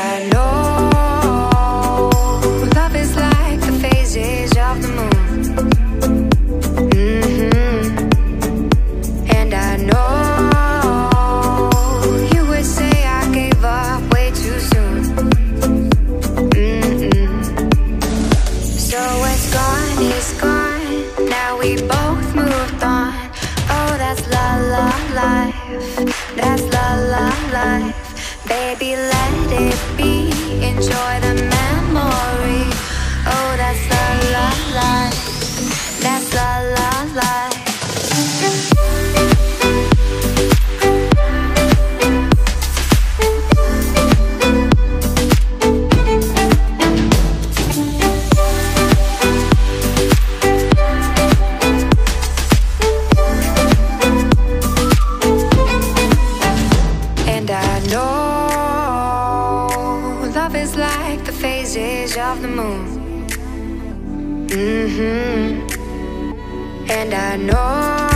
I know love is like the phases of the moon. And I know you would say I gave up way too soon. So what's gone is gone. Now we both moved on. Oh, that's la la life. That's la la life. Baby, let it be. Enjoy the memory. Oh, that's la la life. That's la la life. And I know love is like the phases of the moon. And I know